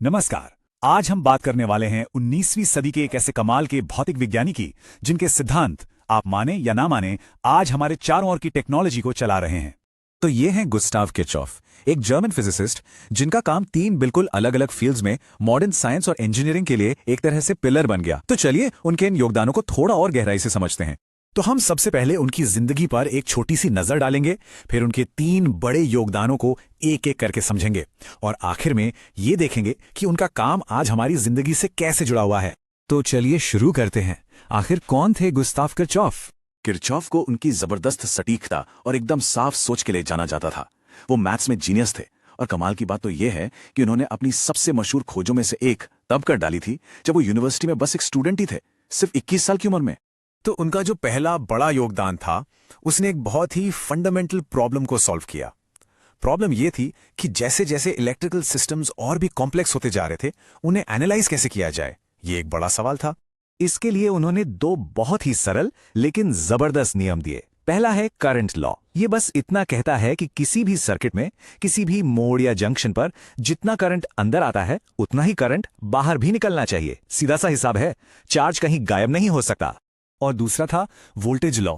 नमस्कार। आज हम बात करने वाले हैं 19वीं सदी के एक ऐसे कमाल के भौतिक विज्ञानी की जिनके सिद्धांत, आप माने या ना माने, आज हमारे चारों ओर की टेक्नोलॉजी को चला रहे हैं। तो ये हैं गुस्ताव किरचॉफ, एक जर्मन फिजिसिस्ट जिनका काम 3 बिल्कुल अलग अलग फील्ड्स में मॉडर्न साइंस और इंजीनियरिंग के लिए एक तरह से पिलर बन गया। तो चलिए उनके इन योगदानों को थोड़ा और गहराई से समझते हैं। तो हम सबसे पहले उनकी जिंदगी पर एक छोटी सी नजर डालेंगे, फिर उनके 3 बड़े योगदानों को एक एक करके समझेंगे और आखिर में ये देखेंगे कि उनका काम आज हमारी जिंदगी से कैसे जुड़ा हुआ है। तो चलिए शुरू करते हैं। आखिर कौन थे गुस्ताव किरचॉफ? किरचॉफ को उनकी जबरदस्त सटीकता और एकदम साफ सोच के लिए जाना जाता था। वो मैथ्स में जीनियस थे और कमाल की बात तो यह है कि उन्होंने अपनी सबसे मशहूर खोजों में से एक तब कर डाली थी जब वो यूनिवर्सिटी में बस एक स्टूडेंट ही थे, सिर्फ 21 साल की उम्र में। तो उनका जो पहला बड़ा योगदान था, उसने एक बहुत ही फंडामेंटल प्रॉब्लम को सॉल्व किया। प्रॉब्लम यह थी कि जैसे जैसे इलेक्ट्रिकल सिस्टम्स और भी कॉम्प्लेक्स होते जा रहे थे, उन्हें एनालाइज कैसे किया जाए, ये एक बड़ा सवाल था। इसके लिए उन्होंने 2 बहुत ही सरल लेकिन जबरदस्त नियम दिए। पहला है करंट लॉ। ये बस इतना कहता है कि किसी भी सर्किट में, किसी भी मोड़ या जंक्शन पर जितना करंट अंदर आता है उतना ही करंट बाहर भी निकलना चाहिए। सीधा सा हिसाब है, चार्ज कहीं गायब नहीं हो सकता। और दूसरा था वोल्टेज लॉ।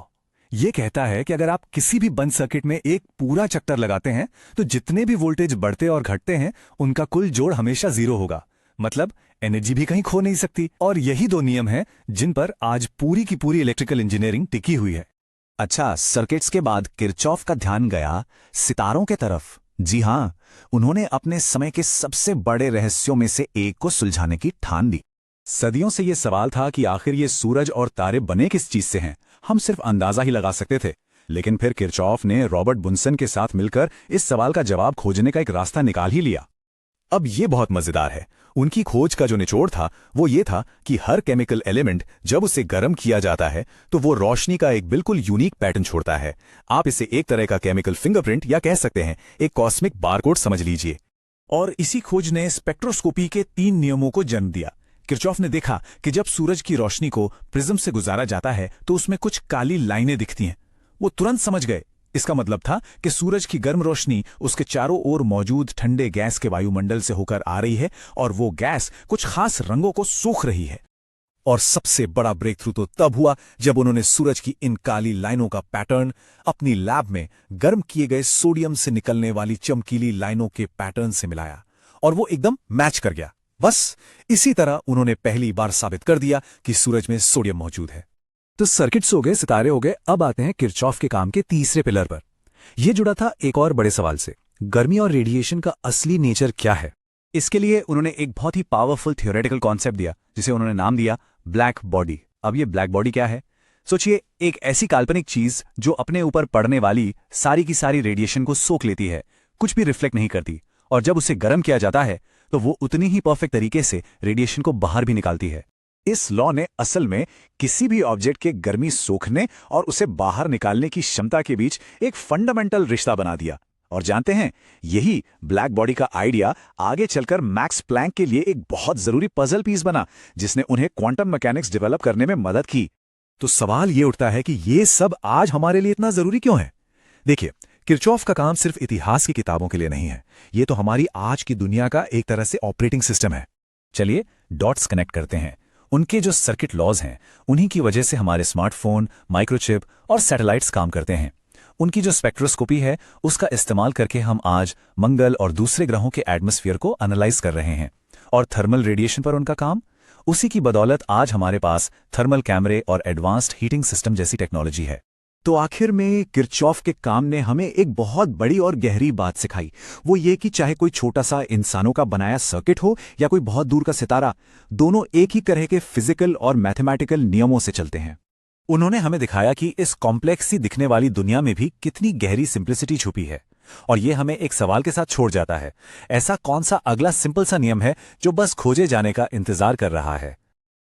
यह कहता है कि अगर आप किसी भी बंद सर्किट में एक पूरा चक्कर लगाते हैं तो जितने भी वोल्टेज बढ़ते और घटते हैं उनका कुल जोड़ हमेशा 0 होगा। मतलब एनर्जी भी कहीं खो नहीं सकती। और यही 2 नियम हैं जिन पर आज पूरी की पूरी इलेक्ट्रिकल इंजीनियरिंग टिकी हुई है। अच्छा, सर्किट्स के बाद किरचॉफ का ध्यान गया सितारों के तरफ। जी हां, उन्होंने अपने समय के सबसे बड़े रहस्यों में से एक को सुलझाने की ठान ली। सदियों से यह सवाल था कि आखिर ये सूरज और तारे बने किस चीज से हैं। हम सिर्फ अंदाजा ही लगा सकते थे, लेकिन फिर किरचॉफ ने रॉबर्ट बुन्सन के साथ मिलकर इस सवाल का जवाब खोजने का एक रास्ता निकाल ही लिया। अब ये बहुत मजेदार है। उनकी खोज का जो निचोड़ था वो ये था कि हर केमिकल एलिमेंट जब उसे गर्म किया जाता है तो वो रोशनी का एक बिल्कुल यूनिक पैटर्न छोड़ता है। आप इसे एक तरह का केमिकल फिंगरप्रिंट या कह सकते हैं एक कॉस्मिक बारकोड समझ लीजिए। और इसी खोज ने स्पेक्ट्रोस्कोपी के 3 नियमों को जन्म दिया। किरचॉफ ने देखा कि जब सूरज की रोशनी को प्रिज्म से गुजारा जाता है तो उसमें कुछ काली लाइनें दिखती हैं। वो तुरंत समझ गए, इसका मतलब था कि सूरज की गर्म रोशनी उसके चारों ओर मौजूद ठंडे गैस के वायुमंडल से होकर आ रही है और वो गैस कुछ खास रंगों को सोख रही है। और सबसे बड़ा ब्रेक थ्रू तो तब हुआ जब उन्होंने सूरज की इन काली लाइनों का पैटर्न अपनी लैब में गर्म किए गए सोडियम से निकलने वाली चमकीली लाइनों के पैटर्न से मिलाया और वो एकदम मैच कर गया। बस इसी तरह उन्होंने पहली बार साबित कर दिया कि सूरज में सोडियम मौजूद है। तो सर्किट्स हो गए, सितारे हो गए। अब आते हैं किरचॉफ के काम के तीसरे पिलर पर। यह जुड़ा था एक और बड़े सवाल से, गर्मी और रेडिएशन का असली नेचर क्या है। इसके लिए उन्होंने एक बहुत ही पावरफुल थियोरेटिकल कॉन्सेप्ट दिया जिसे उन्होंने नाम दिया ब्लैक बॉडी। अब ये ब्लैक बॉडी क्या है? सोचिए, एक ऐसी काल्पनिक चीज जो अपने ऊपर पड़ने वाली सारी की सारी रेडिएशन को सोख लेती है, कुछ भी रिफ्लेक्ट नहीं करती, और जब उसे गर्म किया जाता है तो वो उतनी ही परफेक्ट तरीके से रेडिएशन को बाहर भी निकालती है। इस लॉ ने असल में किसी भी ऑब्जेक्ट के गर्मी सोखने और उसे बाहर निकालने की क्षमता के बीच एक फंडामेंटल रिश्ता बना दिया। और जानते हैं, यही ब्लैक बॉडी का आइडिया आगे चलकर मैक्स प्लैंक के लिए एक बहुत जरूरी पजल पीस बना, जिसने उन्हें क्वांटम मैकेनिक्स डेवलप करने में मदद की। तो सवाल ये उठता है कि ये सब आज हमारे लिए इतना जरूरी क्यों है? देखिए, किरचॉफ का काम सिर्फ इतिहास की किताबों के लिए नहीं है, ये तो हमारी आज की दुनिया का एक तरह से ऑपरेटिंग सिस्टम है। चलिए डॉट्स कनेक्ट करते हैं। उनके जो सर्किट लॉज हैं, उन्हीं की वजह से हमारे स्मार्टफोन, माइक्रोचिप और सैटेलाइट्स काम करते हैं। उनकी जो स्पेक्ट्रोस्कोपी है, उसका इस्तेमाल करके हम आज मंगल और दूसरे ग्रहों के एटमॉस्फेयर को एनालाइज कर रहे हैं। और थर्मल रेडिएशन पर उनका काम, उसी की बदौलत आज हमारे पास थर्मल कैमरे और एडवांस्ड हीटिंग सिस्टम जैसी टेक्नोलॉजी है। तो आखिर में किरचॉफ के काम ने हमें एक बहुत बड़ी और गहरी बात सिखाई। वो ये कि चाहे कोई छोटा सा इंसानों का बनाया सर्किट हो या कोई बहुत दूर का सितारा, दोनों एक ही तरह के फिजिकल और मैथमेटिकल नियमों से चलते हैं। उन्होंने हमें दिखाया कि इस कॉम्प्लेक्स सी दिखने वाली दुनिया में भी कितनी गहरी सिंप्लिसिटी छुपी है। और ये हमें एक सवाल के साथ छोड़ जाता है, ऐसा कौन सा अगला सिंपल सा नियम है जो बस खोजे जाने का इंतजार कर रहा है?